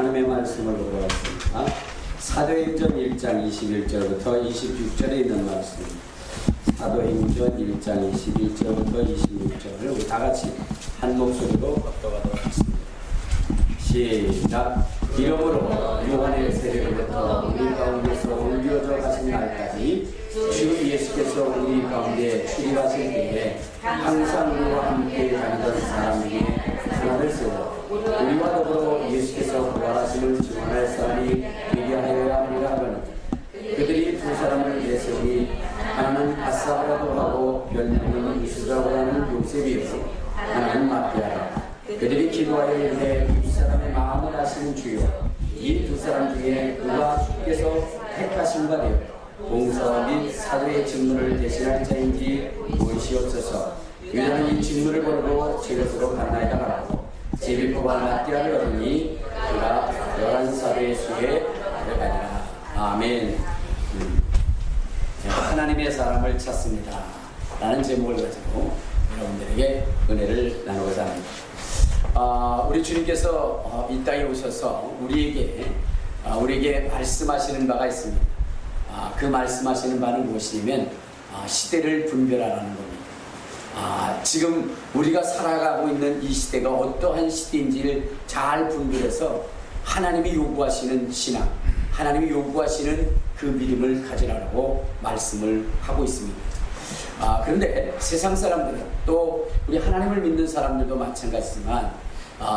하나님의 말씀을 보고 왔습니다. 사도행전 1장 21절부터 26절에 있는 말씀. 사도행전 1장 21절부터 26절을 우리 다 같이 한 목소리로 걷어가도록 하겠습니다. 시작. 이러므로 요한의 세례로부터 우리 가운데서 옮겨져 가신 날까지 주 예수께서 우리 가운데 출입하실 때에 항상 우리와 함께 다니던 사람 중에 하나를 세워 우리와 더불어 예수께서 부활하심을 증언할 사람이 되게 하여야 합니다 하거늘 그들이 두 사람을 내세우니 하나는 바사바라고 하고 별명은 유스라고 하는 요셉이요 하나는 마띠아라. 그들이 기도하여 이르되 이 사람의 마음을 아시는 주여 이 두 사람 중에 누가 주께서 택하신 바 되어 봉사와 및 사도의 직무를 대신할 자인지 보이시옵소서. 유다는 이 직무를 벌고 제것으로 갔나이다 하고 제비포와 마띠아를 얻으니 그가 11살의 수에 들어가니라. 아멘. 하나님의 사람을 찾습니다 라는 제목을 가지고 여러분들에게 은혜를 나누고자 합니다. 우리 주님께서 이 땅에 오셔서 우리에게 말씀하시는 바가 있습니다. 그 말씀하시는 바는 무엇이냐면 시대를 분별하라는 겁니다. 지금 우리가 살아가고 있는 이 시대가 어떠한 시대인지를 잘 분별해서 하나님이 요구하시는 신앙, 하나님이 요구하시는 그 믿음을 가지라고 말씀을 하고 있습니다. 그런데 세상 사람들은 또 우리 하나님을 믿는 사람들도 마찬가지지만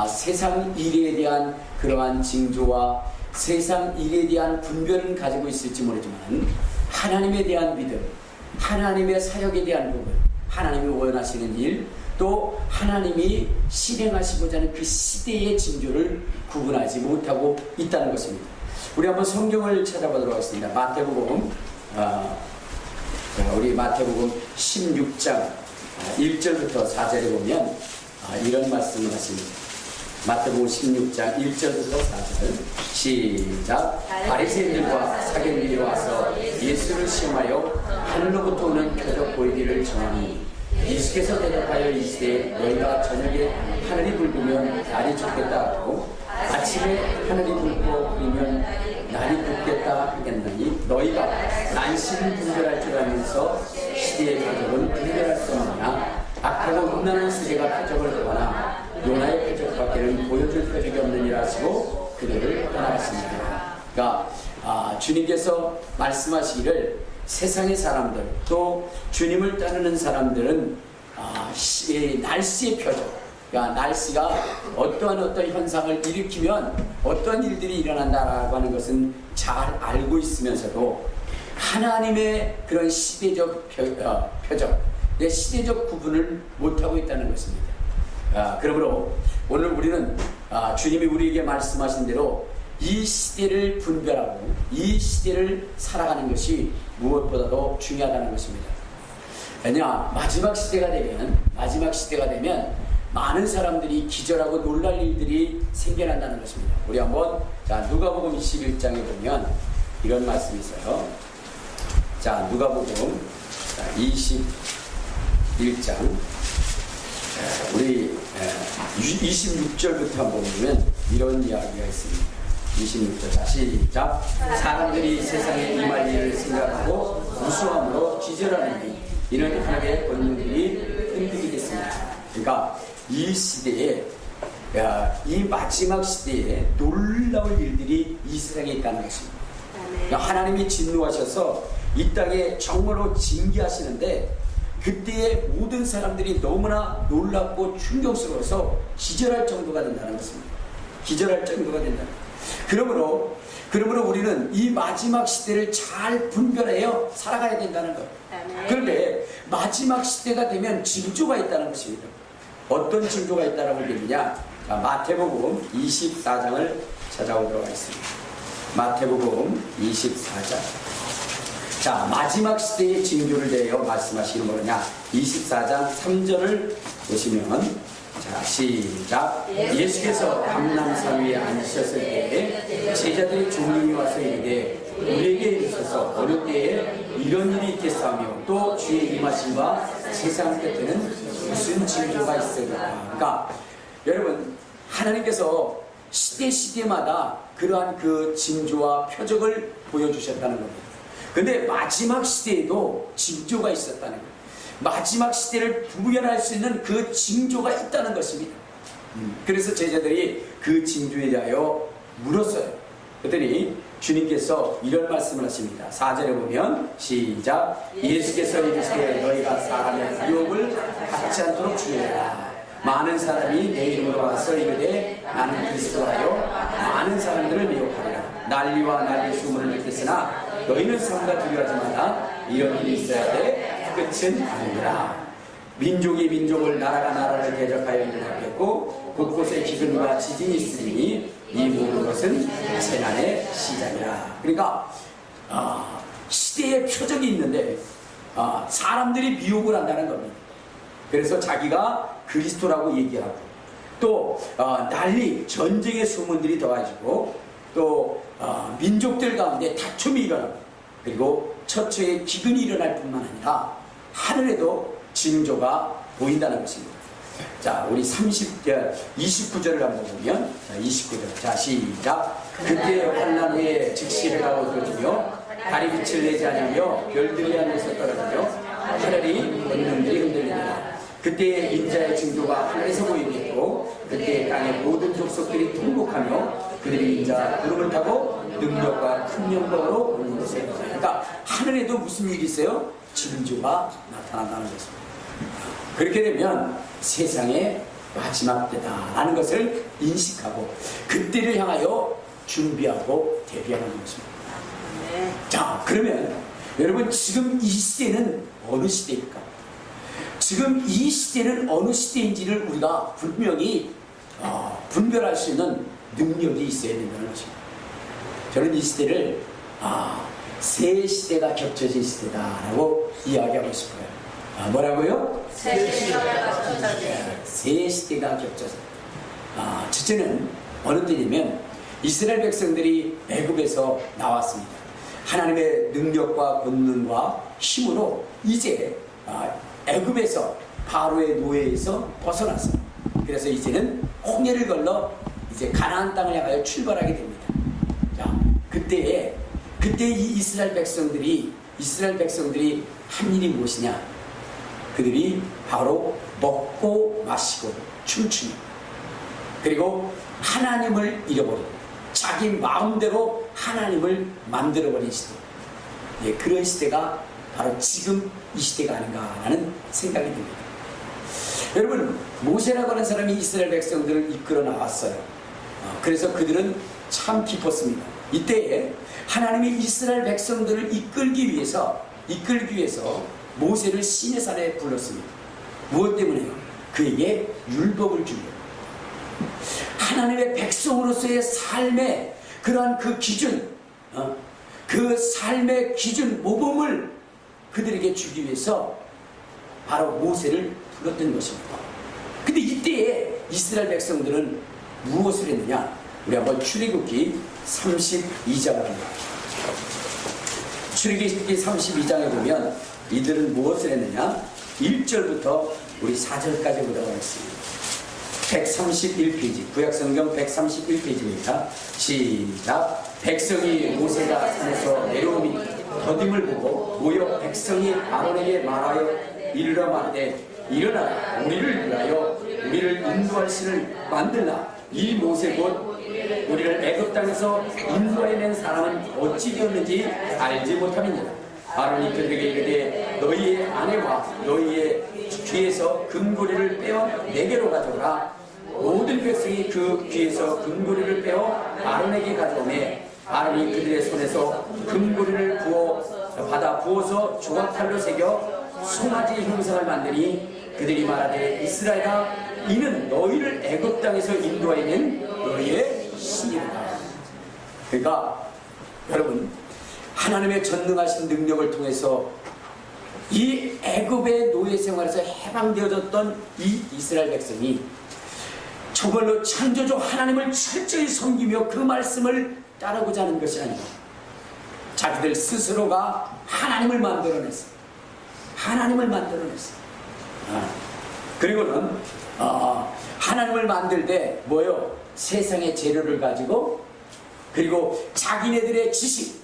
세상 일에 대한 그러한 징조와 세상 일에 대한 분별은 가지고 있을지 모르지만 하나님에 대한 믿음, 하나님의 사역에 대한 부분, 하나님이 원하시는 일, 또 하나님이 실행하시고자 하는 그 시대의 징조를 구분하지 못하고 있다는 것입니다. 우리 한번 성경을 찾아보도록 하겠습니다. 마태복음 우리 마태복음 16장 1절부터 4절에 보면 이런 말씀을 하십니다. 마태복음 16장 1절부터 4절 시작. 바리새인들과 사교인들이 와서 예수를 시험하여 하늘로부터 오는 표적 보이기를 청하니 예수께서 대답하여 이르시되 너희가 저녁에 하늘이 붉으면 날이 춥겠다 하고 아침에 하늘이 붉고 흐리면 날이 붓겠다 하겠나니 너희가 난시를 분별할 줄 알면서 시대의 표적은 분별할 수 없느냐. 악하고 음란한 세계가 표적을 구하나 요나의 표적밖에는 보여줄 표적이 없느니라 하시고 그들을 떠나갔습니다. 그러니까 주님께서 말씀하시기를 세상의 사람들 또 주님을 따르는 사람들은 날씨의 표적, 그러니까 날씨가 어떠한 현상을 일으키면 어떠한 일들이 일어난다라고 하는 것은 잘 알고 있으면서도 하나님의 그런 시대적 표적, 시대적 구분을 못하고 있다는 것입니다. 그러므로 오늘 우리는 주님이 우리에게 말씀하신 대로 이 시대를 분별하고 이 시대를 살아가는 것이 무엇보다도 중요하다는 것입니다. 왜냐, 마지막 시대가 되면 많은 사람들이 기절하고 놀랄 일들이 생겨난다는 것입니다. 우리 한번 누가복음 21장에 보면 이런 말씀이 있어요. 누가복음 21장 우리 26절부터 한번 보면 이런 이야기가 있습니다. 26절 시작. 사람들이 세상에 임할 일을 생각하고 무수함으로 기절하느니 이는 하늘의 권능들이 흔들리겠습니다. 그러니까 이 시대에 이 마지막 시대에 놀라울 일들이 이 세상에 있다는 것입니다. 그러니까 하나님이 진노하셔서 이 땅에 정말로 징계하시는데 그때의 모든 사람들이 너무나 놀랍고 충격스러워서 기절할 정도가 된다는 것입니다. 기절할 정도가 된다. 그러므로 우리는 이 마지막 시대를 잘 분별하여 살아가야 된다는 것. 그런데 마지막 시대가 되면 징조가 있다는 것입니다. 어떤 징조가 있다라고 얘기하느냐? 마태복음 24장을 찾아오도록 하겠습니다. 마태복음 24장. 마지막 시대의 징조를 대하여 말씀하시는 뭐냐? 24장 3절을 보시면 시작. 예수께서 감람산 위에 앉으셨을 때에 제자들이 종님이 와서 이르되 우리에게 이르소서 어느 때에 이런 일이 있겠사며 또 주의 임하심과 세상 끝에는 무슨 징조가 있으리까. 그러니까 여러분, 하나님께서 시대마다 그러한 그 징조와 표적을 보여주셨다는 겁니다. 근데 마지막 시대에도 징조가 있었다는 거예요. 마지막 시대를 구별할 수 있는 그 징조가 있다는 것입니다. 그래서 제자들이 그 징조에 대하여 물었어요. 그랬더니 주님께서 이런 말씀을 하십니다. 4절에 보면 시작. 예수께서 이르시되 너희가 사람의 유혹을 받지 않도록 주의하라. 많은 사람이 내 이름으로 와서 이르되 나는 그리스도라요 많은 사람들을 미혹하리라. 난리와 난리 소문을 듣겠으나 너희는 삼가 두려워하지 마라. 이런 일이 있어야 돼 끝은 아니라. 민족이 민족을 나라가 나라를 대적하여 일어나겠고 곳곳에 기근과 지진이 있으니 이 모든 것은 재난의 시작이라. 그러니까 시대의 표적이 있는데 사람들이 미혹을 한다는 겁니다. 그래서 자기가 그리스도라고 얘기하고 또 난리 전쟁의 소문들이 더해지고 또 민족들 가운데 다툼이 일어나고 그리고 처처에 기근이 일어날 뿐만 아니라 하늘에도 징조가 보인다는 것입니다. 자, 우리 29절을 한번 보면, 자, 29절. 자, 시작. 그때 환난 후에 즉시 해가 어두워지며 달이 빛을 내지 않으며 별들이 하늘에서 떨어지며 하늘이 권능들이 흔들리니라. 그때 인자의 징조가 하늘에서 보이겠고 그때 땅의 모든 족속들이 통곡하며 그들이 인자 구름을 타고 능력과 큰 영광으로 오는 것에. 그러니까 하늘에도 무슨 일이 있어요? 징조가 나타난다는 것입니다. 그렇게 되면 세상의 마지막 때다라는 것을 인식하고 그때를 향하여 준비하고 대비하는 것입니다. 자, 그러면 여러분 지금 이 시대는 어느 시대일까? 지금 이 시대는 어느 시대인지를 우리가 분명히 분별할 수 있는 능력이 있어야 된다는 것입니다. 저는 이 시대를 세 시대가 겹쳐진 시대다라고 이야기하고 싶어요. 뭐라고요? 세 시대가 겹쳐진. 세 시대가 겹쳐진. 첫째는 어느 때냐면 이스라엘 백성들이 애굽에서 나왔습니다. 하나님의 능력과 권능과 힘으로 이제 애굽에서 바로의 노예에서 벗어났어요. 그래서 이제는 홍해를 건너 이제 가나안 땅을 향하여 출발하게 됩니다. 자, 그때 이 이스라엘 백성들이 한 일이 무엇이냐? 그들이 바로 먹고 마시고 춤추며 그리고 하나님을 잃어버리고 자기 마음대로 하나님을 만들어버린 시대. 예, 그런 시대가 바로 지금 이 시대가 아닌가라는 생각이 듭니다. 여러분, 모세라고 하는 사람이 이스라엘 백성들을 이끌어 나왔어요. 그래서 그들은 참 기뻤습니다. 이때에 하나님이 이스라엘 백성들을 이끌기 위해서 모세를 시내산에 불렀습니다. 무엇 때문에요? 그에게 율법을 주려. 하나님의 백성으로서의 삶의 그러한 그 기준, 그 삶의 기준, 모범을 그들에게 주기 위해서 바로 모세를 불렀던 것입니다. 근데 이때에 이스라엘 백성들은 무엇을 했느냐? 우리 한번 출애굽기 32장을 합니다. 출애굽기 32장에 보면 이들은 무엇을 했느냐? 1절부터 우리 4절까지 보도록 하겠습니다. 131페이지, 구약성경 131페이지입니다. 시작. 백성이 모세가 산에서 내려오니 더딤을 보고 모여 백성이 아론에게 말하여 이르라 말하되 일어나 우리를 위하여 우리를 인도할 신을 만들라. 이 모세 곧 우리를 애굽 땅에서 인도해낸 사람은 어찌 되었는지 알지 못함이니라. 아론이 그들에게 이르되 너희의 아내와 너희의 귀에서 금고리를 빼어 내게로 가져오라. 모든 백성이 그 귀에서 금고리를 빼어 아론에게 가져오매 아론이 그들의 손에서 금고리를 받아 부어서 조각칼로 새겨 송아지 형상을 만드니 그들이 말하되 이스라엘아 이는 너희를 애굽 땅에서 인도해낸 너희의 신이다. 그러니까 여러분, 하나님의 전능하신 능력을 통해서 이 애굽의 노예 생활에서 해방되어졌던 이 이스라엘 백성이 정말로 창조주 하나님을 철저히 섬기며 그 말씀을 따르고자 하는 것이 아니라 자기들 스스로가 하나님을 만들어냈어요. 하나님을 만들어냈어요. 그리고는 하나님을 만들 때 뭐요? 세상의 재료를 가지고 그리고 자기네들의 지식,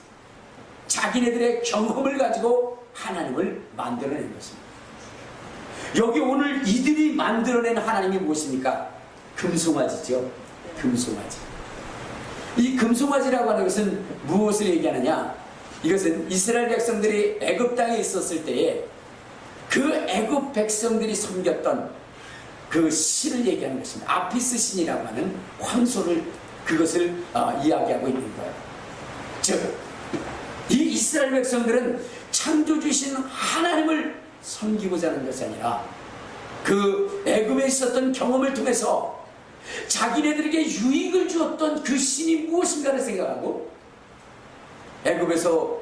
자기네들의 경험을 가지고 하나님을 만들어낸 것입니다. 여기 오늘 이들이 만들어낸 하나님이 무엇입니까? 금송아지죠. 금송아지. 이 금송아지라고 하는 것은 무엇을 얘기하느냐? 이것은 이스라엘 백성들이 애굽 땅에 있었을 때에 그 애굽 백성들이 섬겼던 그 신을 얘기하는 것입니다. 아피스 신이라고 하는 황소를 그것을 이야기하고 있는 거예요. 즉, 이 이스라엘 백성들은 창조주신 하나님을 섬기고자 하는 것이 아니라 그 애굽에 있었던 경험을 통해서 자기네들에게 유익을 주었던 그 신이 무엇인가를 생각하고 애굽에서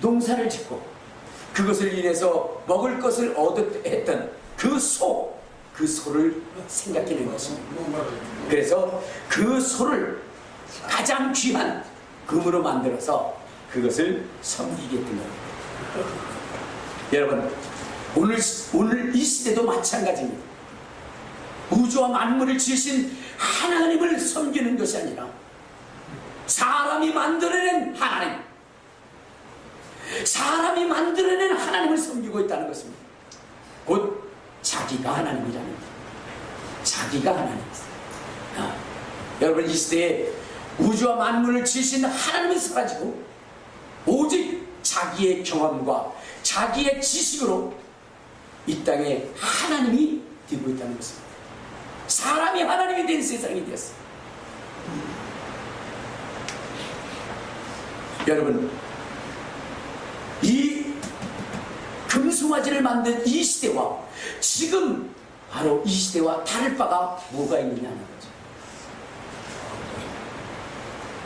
농사를 짓고 그것을 인해서 먹을 것을 얻었던 그 소를 생각해낸 것입니다. 그래서 그 소를 가장 귀한 금으로 만들어서 그것을 섬기게 했던 겁니다. 여러분, 오늘 이 시대도 마찬가지입니다. 우주와 만물을 지으신 하나님을 섬기는 것이 아니라 사람이 만들어낸 하나님, 사람이 만들어낸 하나님을 섬기고 있다는 것입니다. 곧 자기가 하나님이라는 거예요. 자기가 하나님이세요. 여러분, 이 시대에 우주와 만물을 지으신 하나님은 사라지고 오직 자기의 경험과 자기의 지식으로 이 땅에 하나님이 되고 있다는 것입니다. 사람이 하나님이 된 세상이 되었어요. 여러분, 이 금송아지를 만든 이 시대와 지금 바로 이 시대와 다를 바가 뭐가 있느냐는 거죠.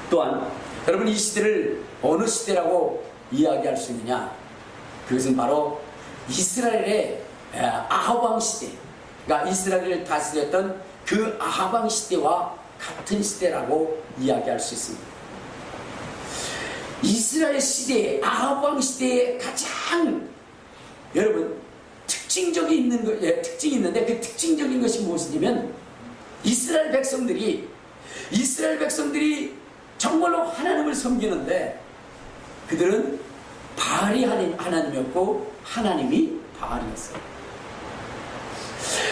또한 여러분, 이 시대를 어느 시대라고 이야기할 수 있느냐? 그것은 바로 이스라엘의 아합 왕 시대, 그러니까 이스라엘을 다스렸던 그 아합 왕 시대와 같은 시대라고 이야기할 수 있습니다. 이스라엘 시대의 아합 왕 시대의 가장 여러분 특징이 있는데 그 특징적인 것이 무엇이냐면 이스라엘 백성들이 정말로 하나님을 섬기는데 그들은 바알이 하나님이었고 하나님이 바알이었어요.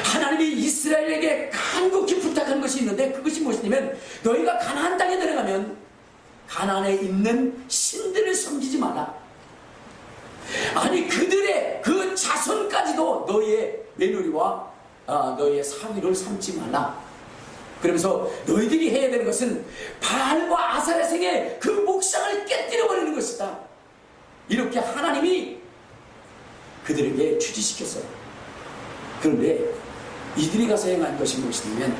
하나님이 이스라엘에게 간곡히 부탁한 것이 있는데 그것이 무엇이냐면 너희가 가나안 땅에 들어가면 가나안에 있는 신들을 섬기지 마라. 아니, 그들의 그 자손까지도 너희의 며느리와 너희의 사위를 삼지 말라. 그러면서 너희들이 해야 되는 것은 바알과 아사레생의 그 목상을 깨뜨려버리는 것이다. 이렇게 하나님이 그들에게 주지시켰어요. 그런데 이들이 가서 행한 것이 무엇이냐면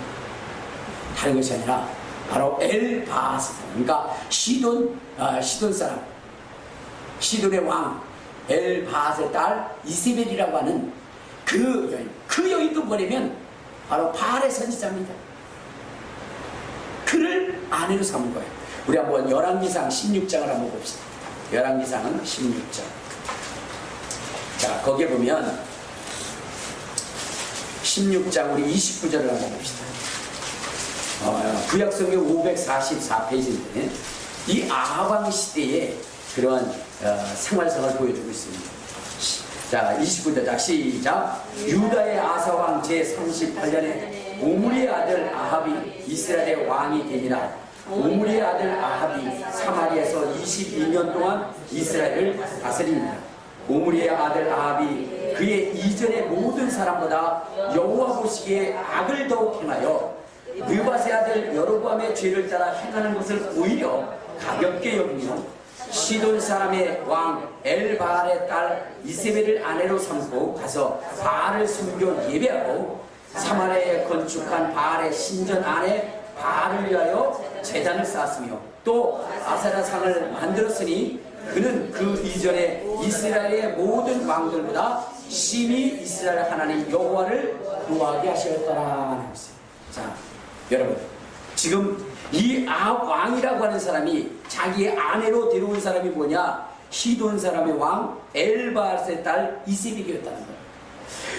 다른 것이 아니라 바로 엘바하스 사람, 그러니까 시돈 사람, 시돈의 왕 엘바하스의 딸 이세벨이라고 하는 그 여인도 뭐냐면 바로 바알의 선지자입니다. 그를 아내로 삼은 거예요. 우리 한번 열왕기상 16장을 한번 봅시다. 열왕기상 16장. 자, 거기에 보면 16장 우리 29절을 한번 봅시다. 구약성경 544페이지인데 이 아합 시대의 그러한 생활상을 보여주고 있습니다. 자, 29절. 자, 시작. 유다의 아사왕 제38년에 오므리의 아들 아합이 이스라엘의 왕이 되니라. 오므리의 아들 아합이 사마리아에서 22년 동안 이스라엘을 다스립니다. 오므리의 아들 아합이 그의 이전의 모든 사람보다 여호와 보시기에 악을 더욱 행하여 느밧의 아들 여로보암의 죄를 따라 행하는 것을 오히려 가볍게 여기며 시돈 사람의 왕 엘바알의 딸 이세벨을 아내로 삼고 가서 바알을 숨겨 예배하고 사마리아에 건축한 바알의 신전 안에 바알을 위하여 제단을 쌓았으며 또 아세라 상을 만들었으니 그는 그 이전에 이스라엘의 모든 왕들보다 심히 이스라엘 하나님 여호와를 노하게 하셨더라. 자, 여러분, 지금 이 아합 왕이라고 하는 사람이 자기의 아내로 데려온 사람이 뭐냐? 시돈 사람의 왕 엘바알의 딸 이세벨이었다는 거예요.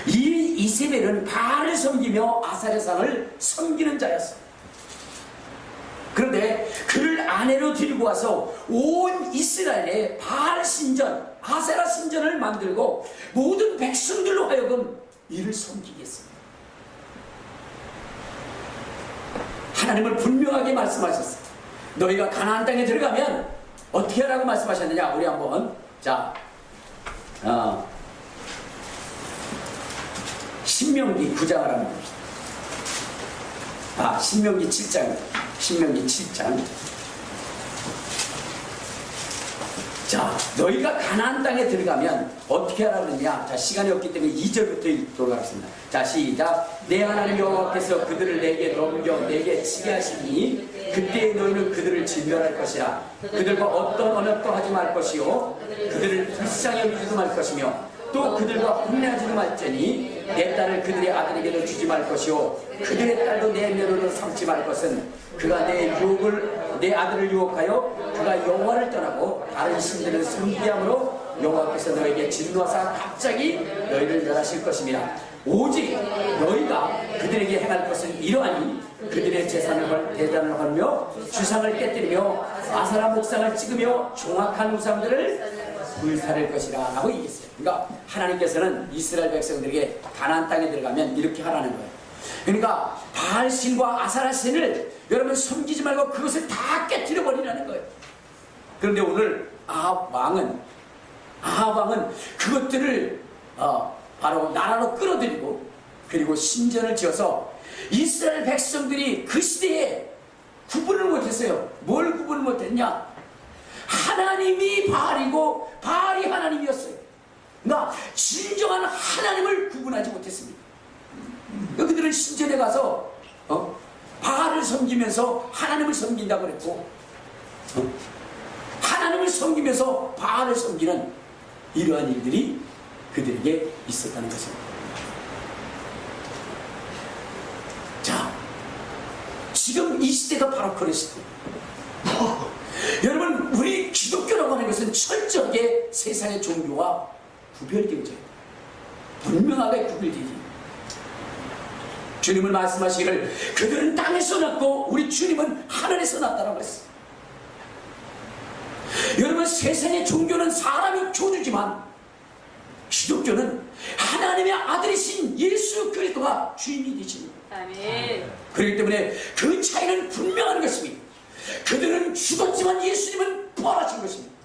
이 이세벨은 바알을 섬기며 아사레상을 섬기는 자였어요. 그런데 그를 아내로 데리고 와서 온 이스라엘에 바알 신전, 아세라 신전을 만들고 모든 백성들로 하여금 이를 섬기겠습니다. 하나님은 분명하게 말씀하셨어요. 너희가 가나안 땅에 들어가면 어떻게 하라고 말씀하셨느냐? 우리 한번 신명기 9장을 한번 봅시다. 신명기 7장. 신명기 7장. 자, 너희가 가나안 땅에 들어가면 어떻게 하라고 그러냐? 자, 시간이 없기 때문에 2절부터 읽도록 하겠습니다. 자, 시작. 내 하나님 여호와께서 그들을 내게 넘겨 내게 치게 하시니 그때 너희는 그들을 진멸할 것이라. 그들과 어떤 언약도 하지 말 것이요 그들을 불쌍히 여기지도 말 것이며 또 그들과 혼내하지도 말지니 내 딸을 그들의 아들에게도 주지 말 것이요 그들의 딸도 내 며느리로 삼지 말 것은 그가 내 아들을 유혹하여 그가 여호와를 떠나고 다른 신들을 섬기함으로 여호와께서 너에게 진노하사 갑자기 너희를 멸하실 것입니다. 오직 너희가 그들에게 행할 것은 이러하니 그들의 대단을 하며 주상을 깨뜨리며 아사라 목상을 찍으며 종악한 우상들을 불살할 것이라 라고 얘기했어요. 그러니까 하나님께서는 이스라엘 백성들에게 가나안 땅에 들어가면 이렇게 하라는 거예요. 그러니까 바알신과 아사라신을 여러분 섬기지 말고 그것을 다 깨뜨려 버리라는 거예요. 그런데 오늘 아합 왕은 그것들을 바로 나라로 끌어들이고 그리고 신전을 지어서 이스라엘 백성들이 그 시대에 구분을 못했어요. 뭘 구분을 못했냐? 하나님이 바알이고 바알이 하나님이었어요. 그러니까 진정한 하나님을 구분하지 못했습니다. 그들은 신전에 가서 바알을 섬기면서 하나님을 섬긴다고 그랬고 하나님을 섬기면서 바알을 섬기는 이러한 일들이 그들에게 있었다는 것입니다. 자, 지금 이 시대가 바로 그런 시대. 여러분, 우리 기독교라고 하는 것은 철저하게 세상의 종교와 구별되어져요. 분명하게 구별되지. 주님은 말씀하시기를 그들은 땅에서 났고 우리 주님은 하늘에서 났다라고 했어요. 여러분, 세상의 종교는 사람이 교주지만 기독교는 하나님의 아들이신 예수 그리스도가 주인이 되십니다. 아멘. 그렇기 때문에 그 차이는 분명한 것입니다. 그들은 죽었지만 예수님은 부활하신 것입니다.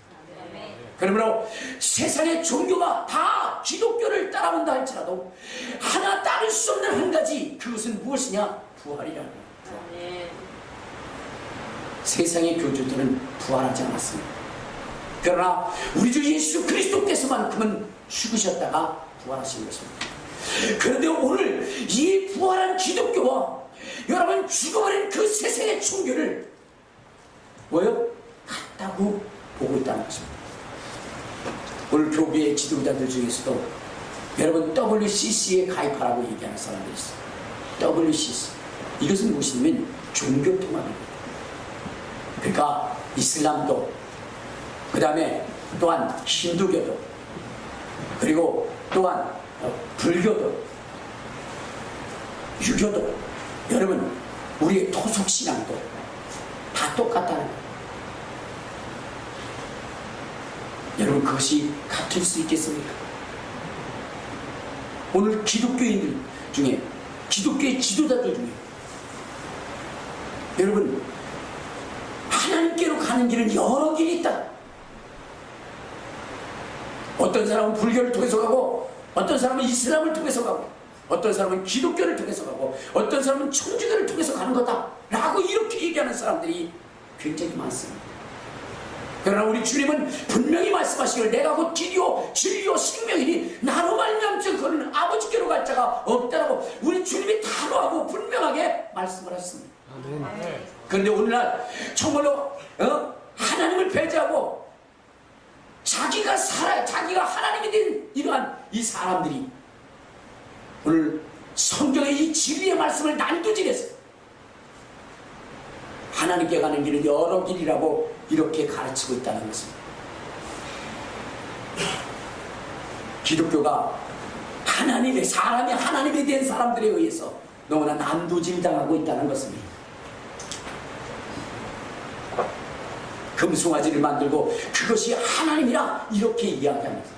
그러므로 세상의 종교가 다 기독교를 따라온다 할지라도 하나 따를 수 없는 한 가지, 그것은 무엇이냐? 부활이라는 거예요. 세상의 교주들은 부활하지 않았습니다. 그러나 우리 주 예수 그리스도께서만큼은 죽으셨다가 부활하신 것입니다. 그런데 오늘 이 부활한 기독교와 여러분 죽어버린 그 세상의 종교를 뭐요? 같다고 보고 있다는 것입니다. 오늘 교계의 지도자들 중에서도 여러분 WCC에 가입하라고 얘기하는 사람들이 있어요. WCC. 이것은 무엇이냐면 종교통합입니다. 그러니까 이슬람도, 그 다음에 또한 힌두교도, 그리고 또한 불교도, 유교도, 여러분 우리의 토속신앙도 다 똑같다는 거예요. 여러분 그것이 같을 수 있겠습니까? 오늘 기독교인들 중에, 기독교의 지도자들 중에 여러분 하나님께로 가는 길은 여러 길이 있다. 어떤 사람은 불교를 통해서 가고, 어떤 사람은 이슬람을 통해서 가고, 어떤 사람은 기독교를 통해서 가고, 어떤 사람은 천주교를 통해서 가는 거다 라고 이렇게 얘기하는 사람들이 굉장히 많습니다. 그러나 우리 주님은 분명히 말씀하시기를 내가 곧 길이요 진리요 생명이니 나로 말미암지 않고는 아버지께로 갈 자가 없다라고 우리 주님이 단호하고 분명하게 말씀을 하셨습니다. 그런데 오늘날 정말로 하나님을 배제하고 자기가 하나님이 된 이러한 이 사람들이 오늘 성경의 이 진리의 말씀을 난도질해서 하나님께 가는 길은 여러 길이라고 이렇게 가르치고 있다는 것입니다. 기독교가 사람이 하나님에 대한 사람들에 의해서 너무나 난도질당하고 있다는 것입니다. 금송아지를 만들고 그것이 하나님이라 이렇게 이야기합니다.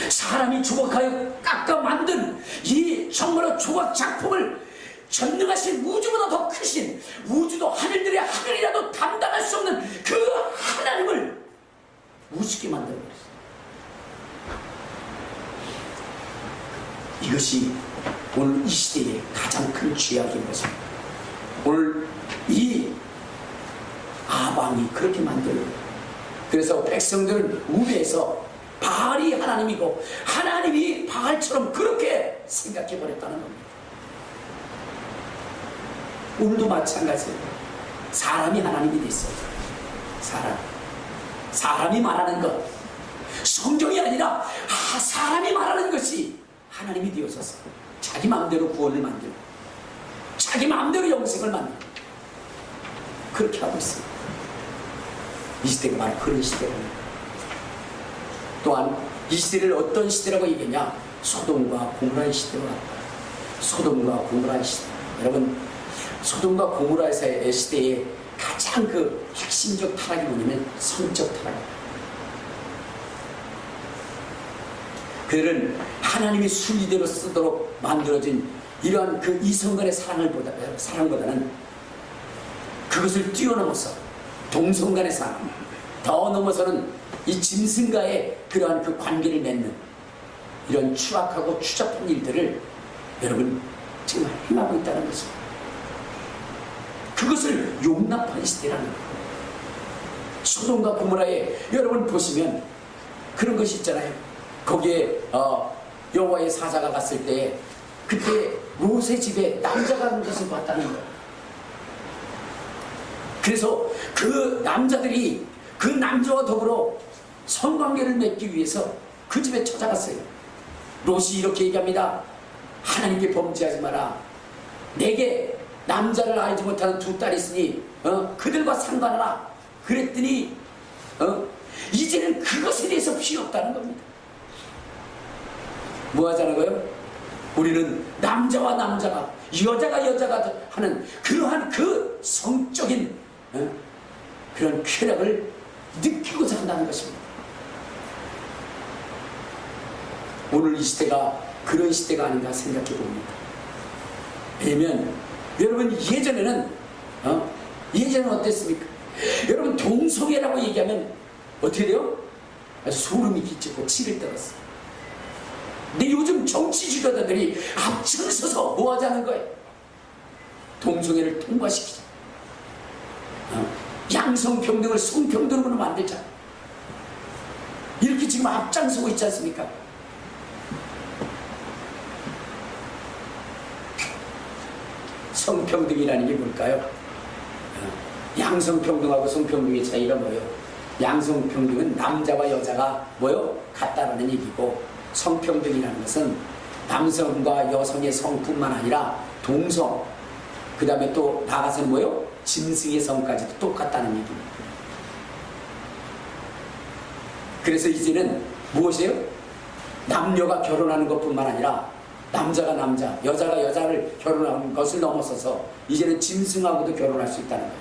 사람이 조각하여 깎아 만든 이 정말로 조각 작품을 전능하신 우주보다 더 크신 우주도 하늘들의 하늘이라도 감당할 수 없는 그 하나님을 우습게 만들어버렸어요. 이것이 오늘 이 시대의 가장 큰 죄악인 것입니다. 오늘 이 아방이 그렇게 만들어요. 그래서 백성들은 우매해서 바알이 하나님이고 하나님이 바알처럼 그렇게 생각해버렸다는 겁니다. 오늘도 마찬가지예요. 사람이 하나님이 됐어요. 사람이 말하는 것, 성경이 아니라 사람이 말하는 것이 하나님이 되어서서 자기 마음대로 구원을 만들고 자기 마음대로 영생을 만들고 그렇게 하고 있습니다. 이 시대가 바로 그런 시대입니다. 또한 이 시대를 어떤 시대라고 얘기했냐? 소돔과 고모라의 시대와 같다. 소돔과 고모라의 시대. 여러분, 소돔과 고모라의 시대의 가장 그 핵심적 타락이 뭐냐면 성적 타락입니다. 그들은 하나님이 순리대로 쓰도록 만들어진 이러한 그 이성간의 사랑보다는 그것을 뛰어넘어서 동성간의 사랑, 더 넘어서는 이 짐승과의 그러한 그 관계를 맺는 이런 추악하고 추잡한 일들을 여러분 지금 행하고 있다는 것입니다. 그것을 용납한 시대라는 거예요. 소돔과 고모라에 여러분 보시면 그런 것이 있잖아요. 거기에 여호와의 사자가 갔을 때 그때 롯의 집에 남자가 가는 것을 봤다는 거예요. 그래서 그 남자들이 그 남자와 더불어 성관계를 맺기 위해서 그 집에 찾아갔어요. 롯이 이렇게 얘기합니다. 하나님께 범죄하지 마라. 내게 남자를 알지 못하는 두 딸이 있으니 그들과 상관하라. 그랬더니 이제는 그것에 대해서 필요 없다는 겁니다. 뭐 하자는 거예요? 우리는 남자와 남자가 여자가 여자가 하는 그러한 그 성적인 그런 쾌락을 느끼고자 한다는 것입니다. 오늘 이 시대가 그런 시대가 아닌가 생각해 봅니다. 왜냐면 여러분 예전에는 어땠습니까? 여러분 동성애라고 얘기하면 어떻게 돼요? 아주 소름이 끼치고 치를 떨었어요. 근데 요즘 정치 지도자들이 앞장서서 뭐 하자는 거예요? 동성애를 통과시키자. 양성평등을 성평등으로 만들자. 이렇게 지금 앞장서고 있지 않습니까? 성평등이라는 게 뭘까요? 양성평등하고 성평등의 차이가 뭐예요? 양성평등은 남자와 여자가 뭐요? 같다라는 얘기고, 성평등이라는 것은 남성과 여성의 성뿐만 아니라 동성, 그 다음에 또 나가서는 뭐요? 짐승의 성까지도 똑같다는 얘기입니다. 그래서 이제는 무엇이에요? 남녀가 결혼하는 것뿐만 아니라 남자가 남자, 여자가 여자를 결혼하는 것을 넘어서서 이제는 짐승하고도 결혼할 수 있다는 거예요.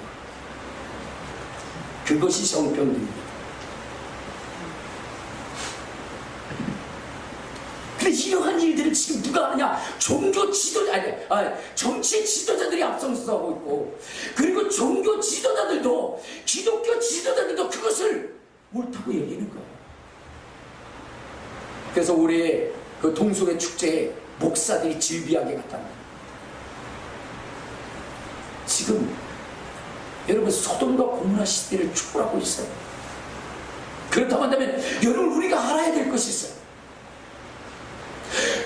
그것이 성평등입니다. 근데 이러한 일들을 지금 누가 하느냐? 종교 지도자, 정치 지도자들이 앞장서서 하고 있고, 그리고 종교 지도자들도, 기독교 지도자들도 그것을 옳다고 여기는 거예요. 그래서 올해 그 동성애 축제에 목사들이 질비하게 갔다는 거예요. 지금 여러분 소돔과 고모라 시대를 초월하고 있어요. 그렇다고 한다면 여러분 우리가 알아야 될 것이 있어요.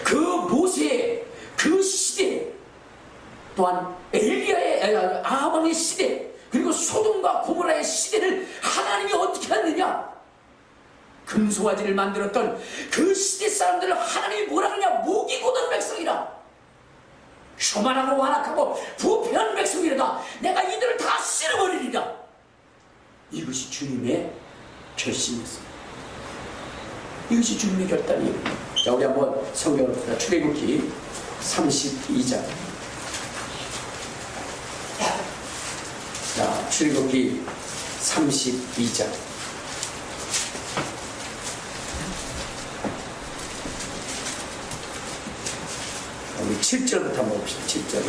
그 모세의 그 시대, 또한 엘리야의 아방의 시대, 그리고 소돔과 고모라의 시대를 하나님이 어떻게 하느냐? 금송아지를 만들었던 그 시대 사람들을 하나님이 뭐라 하느냐? 목이 곧은 백성이라, 교만하고 완악하고 부패한 백성이라다 내가 이들을 다 쓸어버리리라. 이것이 주님의 결심이었습니다. 이것이 주님의 결단이에요. 자, 우리 한번 성경을 봅시다. 출애굽기 32장. 자, 출애굽기 32장 우리 7절부터 한번 봅시다. 7절.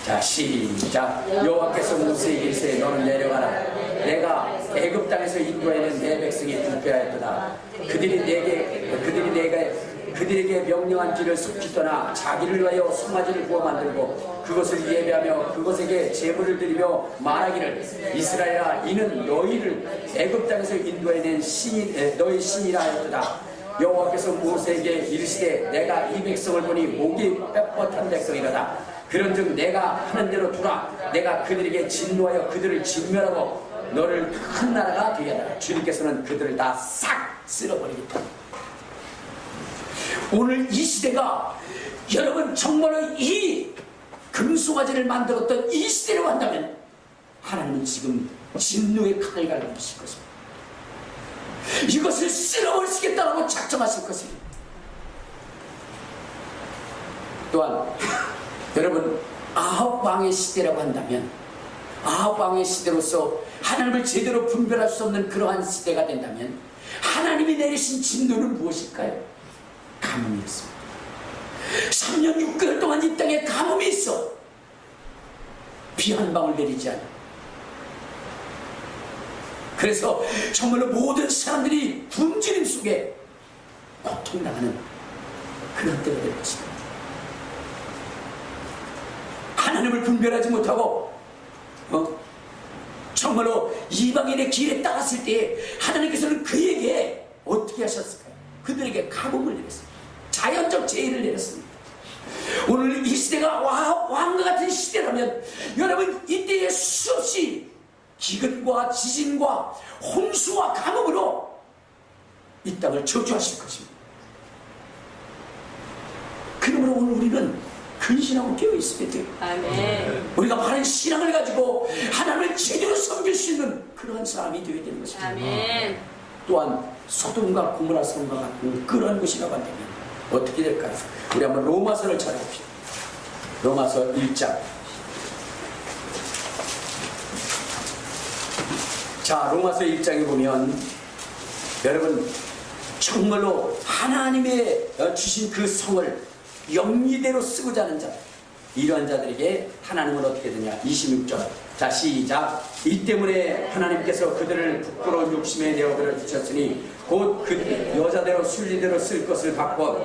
자, 시작. 여호와께서 모세에게 이르시되 너는 내려가라. 내가 애굽 땅에서 인도하는 내 백성이 불패하였도다. 그들에게 명령한 길을 숲이 떠나 자기를 위하여 송아지를 구워 만들고 그것을 예배하며 그것에게 제물을 드리며 말하기를 이스라엘아 이는 너희를 애굽 땅에서 인도해낸 신이 너희 신이라 하였도다. 여호와께서 모세에게 이르시되 내가 이 백성을 보니 목이 뻣뻣한 백성이로다. 그런즉 내가 하는 대로 두라. 내가 그들에게 진노하여 그들을 진멸하고 너를 큰 나라가 되게 하라. 주님께서는 그들을 다 싹 쓸어버리겠다. 오늘 이 시대가 여러분 정말로 이 금송아지를 만들었던 이 시대로 한다면 하나님은 지금 진노의 칼을 갈라놓으실 것입니다. 이것을 쓸어버리시겠다고 작정하실 것입니다. 또한 여러분 아합 왕의 시대라고 한다면 아합 왕의 시대로서 하나님을 제대로 분별할 수 없는 그러한 시대가 된다면 하나님이 내리신 진노는 무엇일까요? 가뭄이었습니다. 3년 6개월 동안 이 땅에 가뭄이 있어 비 한 방울 내리지 않아. 그래서 정말로 모든 사람들이 굶주림 속에 고통당하는 그런 때가 될 것입니다. 하나님을 분별하지 못하고 정말로 이방인의 길에 따랐을 때 하나님께서는 그에게 어떻게 하셨을까요? 그들에게 가뭄을 내렸습니다. 자연적 재해를 내렸습니다. 오늘 이 시대가 왕과 같은 시대라면 여러분 이때에 수없이 기근과 지진과 홍수와 가뭄으로 이 땅을 저주하실 것입니다. 그러므로 오늘 우리는 근신하고 깨어있어야 돼요. 아멘. 우리가 바른 신앙을 가지고 하나님을 제대로 섬길 수 있는 그런 사람이 되어야 되는 것입니다. 아멘. 또한 소돔과 고모라 성과 같은 그런 것이라고 한다면 어떻게 될까요? 우리 한번 로마서를 찾아봅시다. 로마서 1장. 자, 로마서 1장에 보면 여러분 정말로 하나님의 주신 그 성을 영리대로 쓰고자 하는 자, 이러한 자들에게 하나님은 어떻게 되냐. 26절. 자, 시작. 이 때문에 하나님께서 그들을 부끄러운 욕심에 내어버려 주셨으니 곧 그 여자대로 순리대로 쓸 것을 바꿔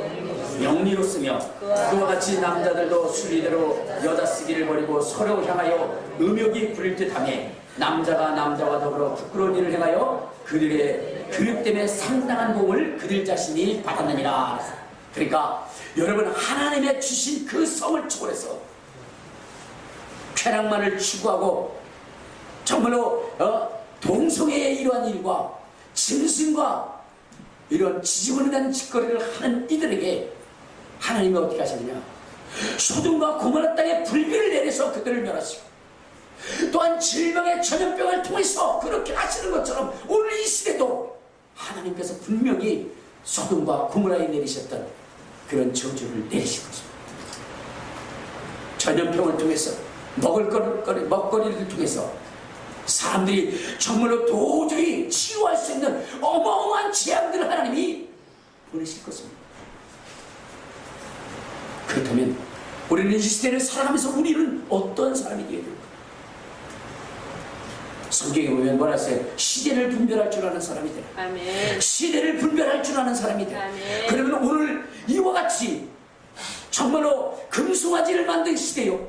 영리로 쓰며 그와 같이 남자들도 순리대로 여자 쓰기를 버리고 서로 향하여 음욕이 부릴 듯하며 남자가 남자와 더불어 부끄러운 일을 행하여 그들의 교육 때문에 상당한 공을 그들 자신이 받았느니라. 그러니까 여러분 하나님의 주신 그 성을 초월해서 쾌락만을 추구하고 정말로 동성애의 이러한 일과 짐승과 이런 지지분한 짓거리를 하는 이들에게 하나님이 어떻게 하시느냐. 소돔과 고모라 땅에 불비를 내려서 그들을 멸하시고 또한 질병의 전염병을 통해서 그렇게 하시는 것처럼 오늘 이 시대도 하나님께서 분명히 소돔과 고모라에 내리셨던 그런 저주를 내리실 것입니다. 전염병을 통해서 먹거리를 통해서 사람들이 정말로 도저히 치유할 수 있는 어마어마한 재앙들을 하나님이 보내실 것입니다. 그렇다면 우리는 이 시대를 살아가면서 우리는 어떤 사람이 되어야 됩니까? 성경에 보면 뭐라 했어요? 시대를 분별할 줄 아는 사람이 되라. 아멘. 시대를 분별할 줄 아는 사람이 되라. 아멘. 그러면 오늘 이와 같이 정말로 금송아지를 만든 시대요,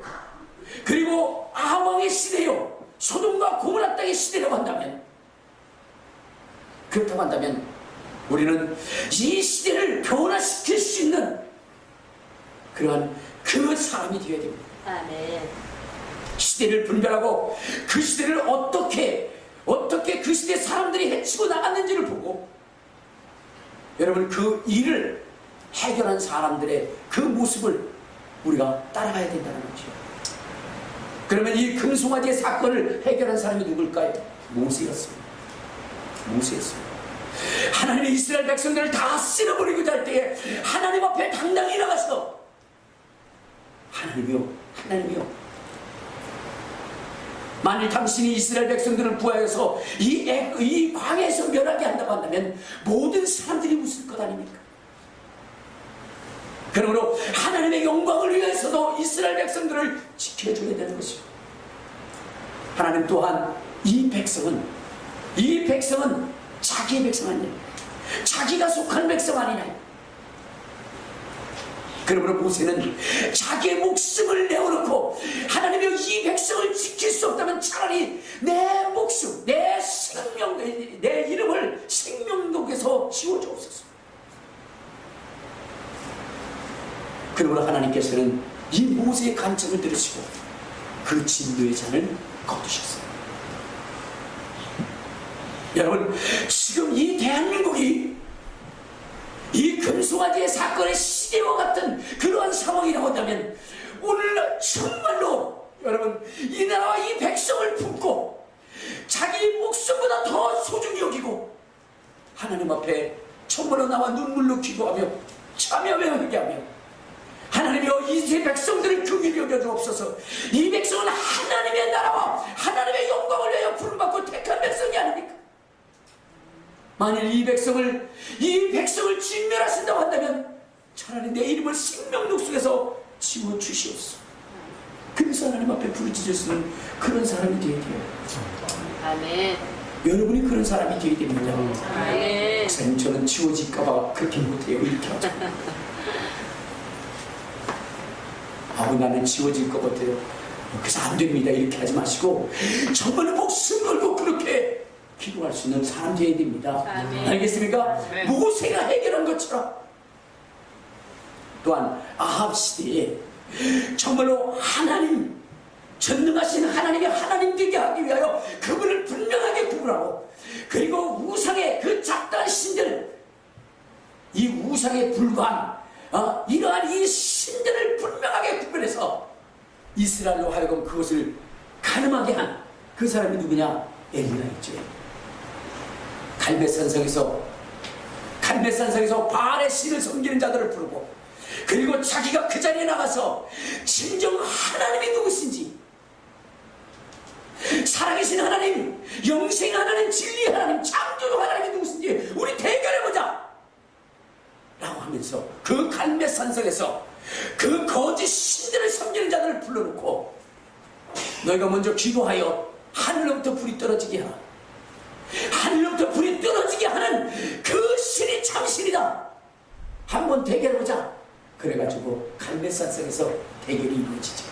그리고 아왕의 시대요, 소돔과 고모라 땅의 시대라고 한다면, 그렇다고 한다면 우리는 이 시대를 변화시킬 수 있는 그러한 그 사람이 되어야 됩니다. 아멘. 시대를 분별하고 그 시대를 어떻게 그 시대 사람들이 해치고 나갔는지를 보고 여러분 그 일을 해결한 사람들의 그 모습을 우리가 따라가야 된다는 거죠. 그러면 이 금송아지의 사건을 해결한 사람이 누굴까요? 모세였습니다. 모세였습니다. 하나님이 이스라엘 백성들을 다 쓸어버리고자 할 때에 하나님 앞에 당당히 나가서 하나님이요 만일 당신이 이스라엘 백성들을 구하여서 이 광야에서 멸하게 한다고 한다면 모든 사람들이 웃을 것 아닙니까? 그러므로 하나님의 영광을 위해서도 이스라엘 백성들을 지켜줘야 되는 것이고, 하나님 또한 이 백성은 자기의 백성 아니냐, 자기가 속한 백성 아니냐. 그러므로 모세는 자기의 목숨을 내어놓고 하나님이 이 백성을 지킬 수 없다면 차라리 내 목숨, 내 생명, 내 이름을 생명록에서 지워주옵소서. 그러므로 하나님께서는 이 모세의 간청을 들으시고 그 진노의 잔을 거두셨어요. 여러분, 지금 이 대한민국이 이 금송아지의 사건의 시대와 같은 그러한 상황이라고 한다면 오늘날 정말로 여러분, 이 나라와 이 백성을 품고 자기 목숨보다 더 소중히 여기고 하나님 앞에 정말로 나와 눈물로 기도하며 참여하며 회개하며, 하나님이여 이 백성들을 긍휼히 여겨주옵소서. 이 백성은 하나님의 나라와 하나님의 영광을 위하여 부름받고 택한 백성이 아닙니까? 만일 이 백성을 진멸하신다고 한다면 차라리 내 이름을 생명록 속에서 지워주시옵소서. 그래서 하나님 앞에 부르짖으시는 그런 사람이 되어야 돼요. 아멘. 여러분이 그런 사람이 되어야 됩니다. 아멘. 목사님, 저는 지워질까봐 그렇게 못해요. 이렇게 하죠. 나는 지워질 것 같아요. 그래서 안 됩니다. 이렇게 하지 마시고 정말 목숨 걸고 그렇게 기도할 수 있는 사람 되어야 됩니다. 아멘. 알겠습니까? 아멘. 모세가 해결한 것처럼 또한 아합 시대에 정말로 하나님, 전능하신 하나님이 하나님 되게 하기 위하여 그분을 분명하게 구분하고, 그리고 우상의 그 작다한 신들, 이 우상에 불과한 이러한 이 신들을 분명하게 구별해서 이스라엘로 하여금 그것을 가늠하게 한 그 사람이 누구냐? 엘리야였죠. 갈멜산성에서 바알의 신을 섬기는 자들을 부르고, 그리고 자기가 그 자리에 나가서 진정 하나님이 누구신지, 살아계신 하나님, 영생 하나님, 진리 하나님, 창조주 하나님이 누구신지 우리 대결해보자 라고 하면서 그 갈멜산성에서 그 거짓 신들을 섬기는 자들을 불러놓고, 너희가 먼저 기도하여 하늘로부터 불이 떨어지게 하라. 하늘로부터 불이 떨어지게 하는 그 신이 참신이다. 한번 대결해보자. 그래가지고 갈멜산성에서 대결이 이루어지죠.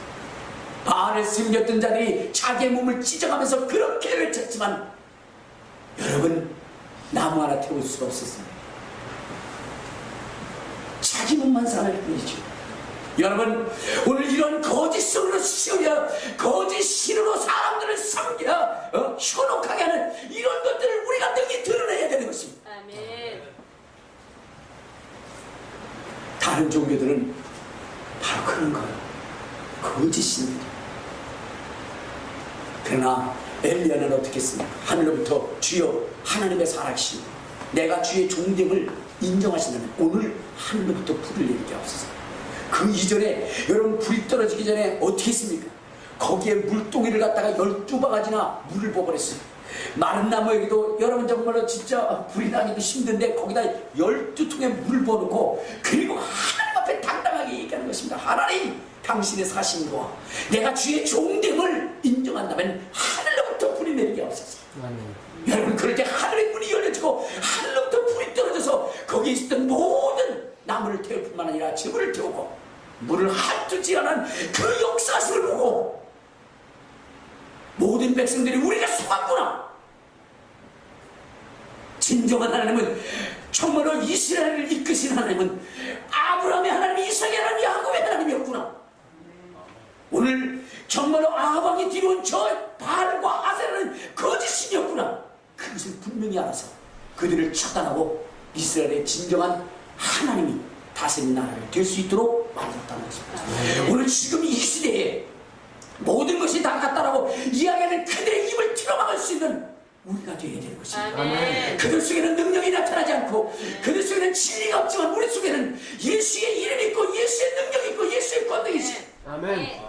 바알을 숨겼던 자들이 자기의 몸을 찢어가면서 그렇게 외쳤지만 여러분, 나무 하나 태울 수가 없었습니다. 자기 몸만 살아날 뿐이죠. 여러분, 오늘 이런 거짓성으로 씌우려, 거짓 신으로 사람들을 섬기려 현혹하게 하는 이런 것들을 우리가 능히 드러내야 되는 것입니다. 아멘. 다른 종교들은 바로 그런 거예요. 거짓 신들. 그러나 엘리야는 어떻게 했습니까? 하늘로부터 주여 하나님의 살아계신 내가 주의 종됨을 인정하신다면 오늘 하늘로부터 불을 내리게 하옵소서. 그 이전에 여러분, 불이 떨어지기 전에 어떻게 했습니까? 거기에 물동이를 갖다가 12바가지나 물을 부어버렸어요. 마른 나무에게도 여러분 정말로 진짜 불이 나기도 힘든데 거기다 12통의 물을 부어놓고, 그리고 하나님 앞에 당당하게 얘기하는 것입니다. 하나님, 당신의 사신과 내가 주의 종됨을 인정한다면 하늘로부터 불이 내리게 하옵소서. 여러분, 그럴 때 하늘의 문이 열려지고 하늘로부터 불이 떨어져서 거기에 있었던 모든 나무를 태울 뿐만 아니라 재물을 태우고 물을 핫두지 않은 그 역사를 보고 모든 백성들이 우리가 속았구나. 진정한 하나님은 정말로 이스라엘을 이끄신 하나님은 아브라함의 하나님, 이삭의 하나님, 야곱의 하나님이었구나. 오늘 정말로 아합왕이 뒤로온 저 바알과 아세라는 거짓신이었구나. 그것을 분명히 알아서 그들을 차단하고 이스라엘의 진정한 하나님이 다스리는 나라를 될 수 있도록 만들었다는 것입니다. 오늘 지금 이 시대에 모든 것이 다 같다라고 이야기하는 그들의 입을 틀어막을 수 있는 우리가 되어야 되는 것입니다. 아멘. 그들 속에는 능력이 나타나지 않고 그들 속에는 진리가 없지만 우리 속에는 예수의 이름이 있고 예수의 능력이 있고 예수의 권능이 있어. 아멘.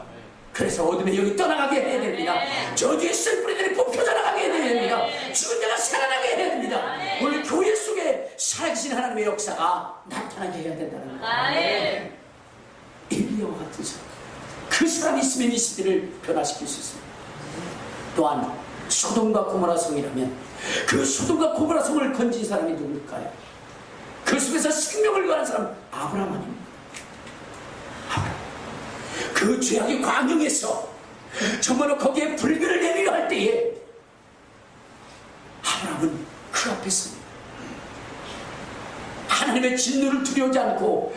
그래서 어둠의 영이 떠나가게 해야 됩니다. 저주의 씨 뿌리들이 뽑혀져 나가게 해야 됩니다. 죽은 자가 살아나게 해야 됩니다. 오늘 교회 속에 살아계신 하나님의 역사가 나타나게 해야 된다는 거예요. 엘리야와 같은 사람, 그 사람이 있으면 이 시대를 변화시킬 수 있습니다. 또한 소돔과 고모라 성이라면 그 소돔과 고모라 성을 건진 사람이 누굴까요? 그 속에서 생명을 구하는 사람 아브라함 아닙니까? 아브라함. 그 죄악의 광영에서 정말로 거기에 불교를 내리려 할 때에 아브라함은 그 앞에 섭니다. 하나님의 진노를 두려워하지 않고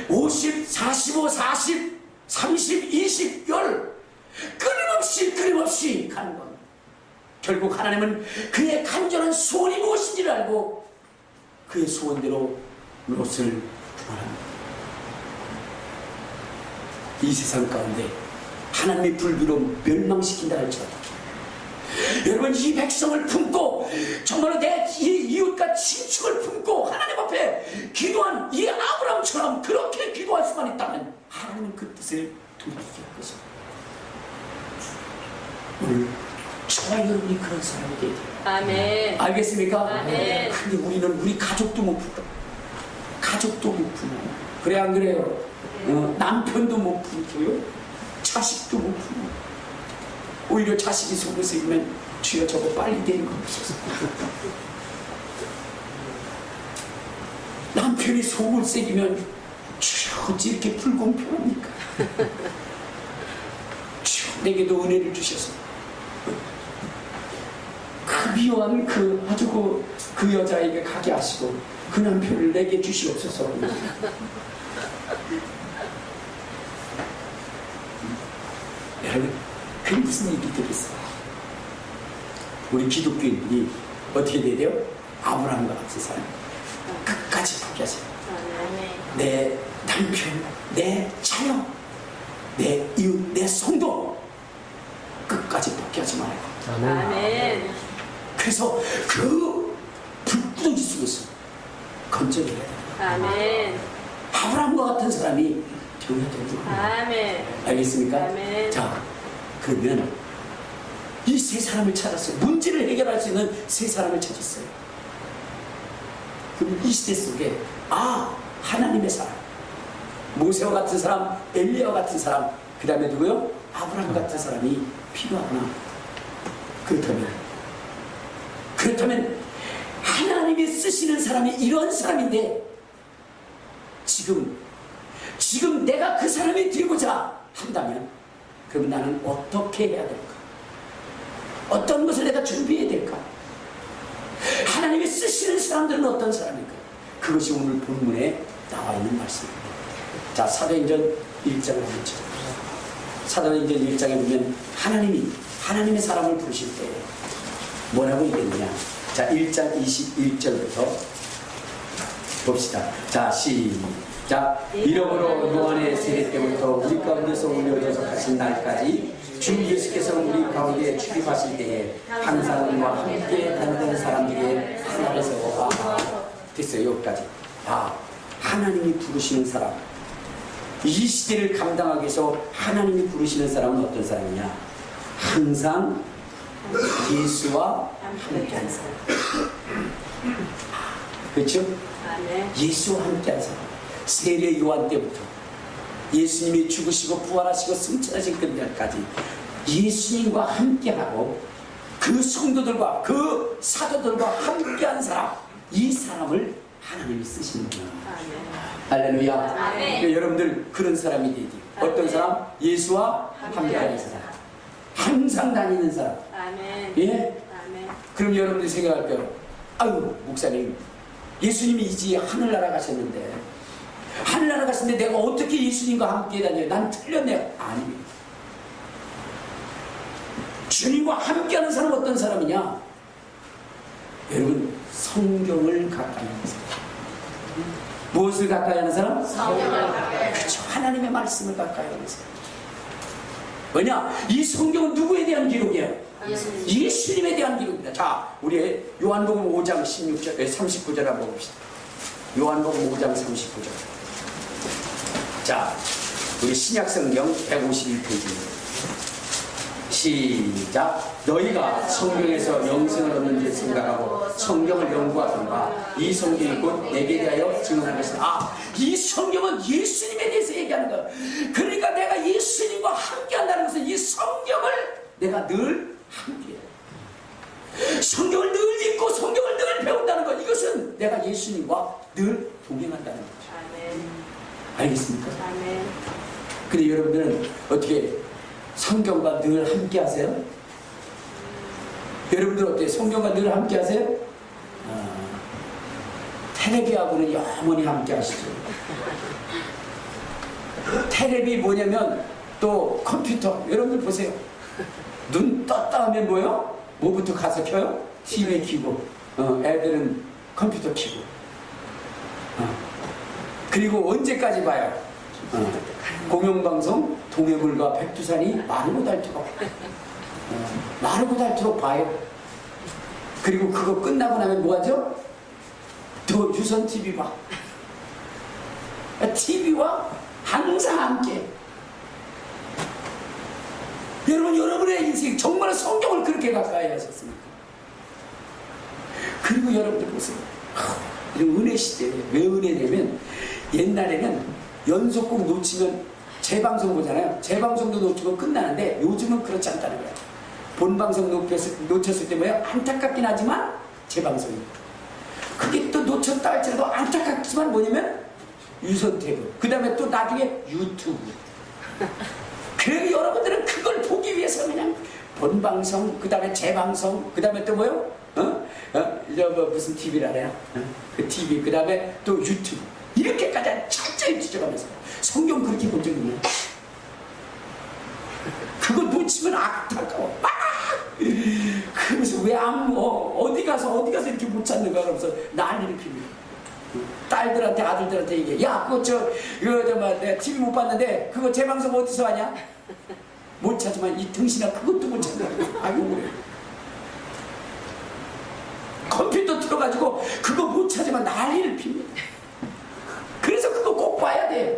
50, 45, 40, 30, 20, 10 끊임없이 가는 겁니다. 결국 하나님은 그의 간절한 소원이 무엇인지를 알고 그의 소원대로 롯을 구원합니다. 이 세상 가운데 하나님의 불비로 멸망시킨다 할지라도 여러분 이 백성을 품고 정말로 내 이웃과 친축을 품고 하나님 앞에 기도한 이 아브라함처럼 그렇게 기도할 수만 있다면 하나님은 그 뜻을 돌이키게 할 것입니다. 오늘 저와 여러분이 그런 사람이 되야 돼요. 아멘. 알겠습니까? 아멘. 근데 우리는 우리 가족도 못 풀어. 가족도 못 풀어. 그래 안 그래요? 남편도 못 풀고요. 자식도 못 풀어. 오히려 자식이 속을 쓰이면 주여 저거 빨리 되는 거 없어서. 남편이 속을 새기면 주여 어찌 이렇게 불공평합니까? 주여 내게도 은혜를 주셔서 그 미워한 그 아주 그 여자에게 가게 하시고 그 남편을 내게 주시옵소서. 여러분 그게 무슨 일이 되겠어요? 우리 기독교인들이 어떻게 돼야 돼요? 아브라함과 같은 사람 끝까지 포기하세요. 내 남편, 내 자녀, 내 이웃, 내 성도 끝까지 포기하지 말고. 아멘. 그래서 그 불구덩이 속에서 건져내야 돼요. 아멘. 아브라함과 같은 사람이 되어야 됩니다. 아멘. 알겠습니까? 아멘. 자, 그러면 이 세 사람을 찾았어요. 문제를 해결할 수 있는 세 사람을 찾았어요. 그럼 이 시대 속에 하나님의 사람, 모세와 같은 사람, 엘리야와 같은 사람, 그 다음에 누구요? 아브라함 같은 사람이 필요하구나. 그렇다면 하나님이 쓰시는 사람이 이런 사람인데 지금 내가 그 사람이 되고자 한다면 그럼 나는 어떻게 해야 될까? 어떤 것을 내가 준비해야 될까? 하나님이 쓰시는 사람들은 어떤 사람일까? 그것이 오늘 본문에 나와 있는 말씀입니다. 자, 사도행전 1장을 한번 찾아보세요. 사도행전 1장에 보면 하나님의 사람을 부르실 때 뭐라고 얘기했느냐? 자, 1장 21절부터 봅시다. 자, 시작. 이러므로 노아의 세대 때부터 우리 가운데서 올려져서 가신 날까지 주 예수께서 우리 가운데 출입하실 때에 항상 우리와 함께 다니던 사람들에게 하나를 세워 됐어요. 여기까지. 하나님이 부르시는 사람, 이 시대를 감당하기 위해서 하나님이 부르시는 사람은 어떤 사람이냐? 항상 예수와 함께한 사람. 그렇죠? 아멘. 예수와 함께한 사람. 세례 요한 때부터 예수님이 죽으시고 부활하시고 승천하신 그날까지 예수님과 함께하고 그 성도들과 그 사도들과 함께한 사람, 이 사람을 하나님이 쓰시는구나. 할렐루야. 그러니까 여러분들 그런 사람이 되지. 어떤 사람? 예수와 함께하는 사람, 항상 다니는 사람. 아멘. 예? 아멘. 그럼 여러분들이 생각할 거예요. 아유 목사님, 예수님이 이제 하늘나라 가셨는데 하늘나라 가셨는데 내가 어떻게 예수님과 함께 다녀요? 난 틀렸네. 아닙니다. 주님과 함께하는 사람은 어떤 사람이냐? 여러분, 성경을 가까이 하는 사람. 무엇을 가까이 하는 사람? 성경을 가까이. 그렇죠. 하나님의 말씀을 가까이 하는 사람. 왜냐? 이 성경은 누구에 대한 기록이에요? 예수님에 대한 기록입니다. 자, 우리 요한복음 5장 16절, 39절 한번 봅시다. 요한복음 5장 39절. 자, 우리 신약성경 151페이지입니다. 시작. 너희가 성경에서 영생을 얻는 줄 생각하고 성경을 연구하던가 이 성경이 곧 내게 대하여 증언하는 것이다. 이 성경은 예수님에 대해서 얘기하는 거야. 그러니까 내가 예수님과 함께 한다는 것은 이 성경을 내가 늘 함께 해. 성경을 늘 읽고 성경을 늘 배운다는 것, 이것은 내가 예수님과 늘 동행한다는 거죠. 아멘. 알겠습니까? 아멘. 근데 여러분들은 어떻게 성경과 늘 함께 하세요? 여러분들 어때요? 성경과 늘 함께 하세요? 테레비하고는 영원히 함께 하시죠. 테레비 뭐냐면 또 컴퓨터. 여러분들 보세요. 눈 떴다 하면 뭐요? 뭐부터 가서 켜요? TV 켜고, 애들은 컴퓨터 켜고. 그리고 언제까지 봐요? 공영방송 동해물과 백두산이 마르고 닳도록 봐요. 그리고 그거 끝나고 나면 뭐하죠? 또 유선 TV 봐. TV와 항상 함께. 여러분, 여러분의 인생 정말 성경을 그렇게 가까이 하셨습니까? 그리고 여러분들 보세요. 이런 은혜 시대에 왜 은혜냐면 옛날에는 연속곡 놓치면 재방송 보잖아요. 재방송도 놓치고 끝나는데 요즘은 그렇지 않다는 거예요. 본방송 놓쳤을 때 뭐예요? 안타깝긴 하지만 재방송이. 그게 또 놓쳤다 할지라도 안타깝지만 뭐냐면 유선 탭. 그 다음에 또 나중에 유튜브. 그래서 여러분들은 그걸 보기 위해서 그냥 본방송, 그 다음에 재방송, 그 다음에 또 뭐요? 무슨 TV라 그래요? 그 TV, 그 다음에 또 유튜브. 이렇게까지 철저히 뒤져가면서 성경 그렇게 본 적이 있나요? 그거 놓치면 안타까워. 그러면서 왜 어디 가서 이렇게 못 찾는가 그러면서 난리를 피우고 딸들한테 아들들한테 얘기해. 야, 내가 TV 못 봤는데 그거 재방송 어디서 하냐? 못 찾지만 이 등신아 그것도 못 찾는다. 아이고 그래. 컴퓨터 틀어가지고 그거 못 찾으면 난리를 핍니다. 그래서 그거 꼭 봐야 돼요.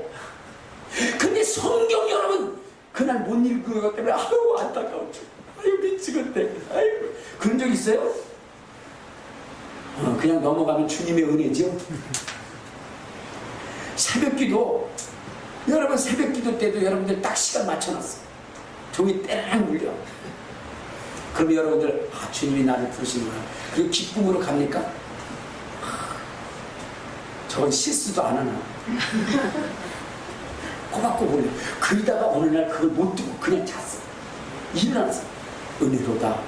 근데 성경 여러분 그날 못 읽은 것 때문에 아유 안타까워. 아유 미치겠대. 아유 그런 적 있어요? 그냥 넘어가면 주님의 은혜죠. 새벽기도 여러분 새벽기도 때도 여러분들 딱 시간 맞춰놨어. 종이 때랑 울려. 그럼 여러분들 주님이 나를 부르시는구나. 그리고 기쁨으로 갑니까? 저건 실수도 안 하나. 꼬박꼬박 올려. 그러다가 어느 날 그걸 못 두고 그냥 잤어. 일어났어. 은혜로다.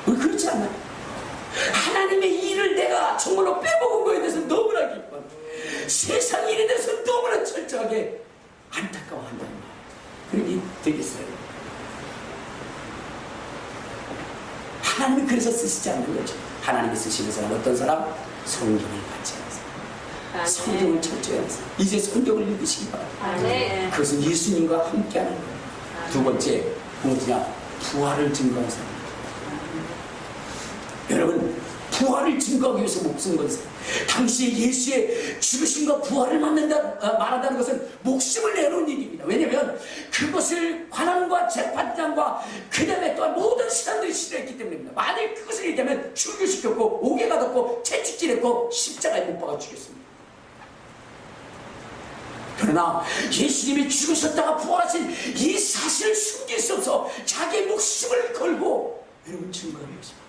우리 그렇지 않나? 하나님의 일을 내가 정말로 빼먹은 거에 대해서 너무나 기뻐. 세상 일에 대해서 너무나 철저하게 안타까워한다는 거야. 그러니 되겠어요. 하나님이 그래서 쓰시지 않는 거죠. 하나님이 쓰시는 사람 어떤 사람? 성경을 같이 하는 사람. 성경을 철저히 하는 사람. 이제 성경을 읽으시기 바랍니다. 그것은 예수님과 함께하는 거예요. 두 번째, 무엇이냐? 부활을 증거하는 사람. 여러분, 부활을 증거하기 위해서 목숨 건 사람. 당시에 예수의 죽으심과 부활을 말한다는 것은 목숨을 내놓은 일입니다. 왜냐하면 그것을 관원과 재판장과 그 다음에 또한 모든 사람들이 싫어했기 때문입니다. 만약 그것을 얘기하면 출교시켰고 옥에 가뒀고 채찍질했고 십자가에 못 박아 죽였습니다. 그러나 예수님이 죽으셨다가 부활하신 이 사실을 숨길 수 없어 자기의 목숨을 걸고 여러분 증거하고 있습니다.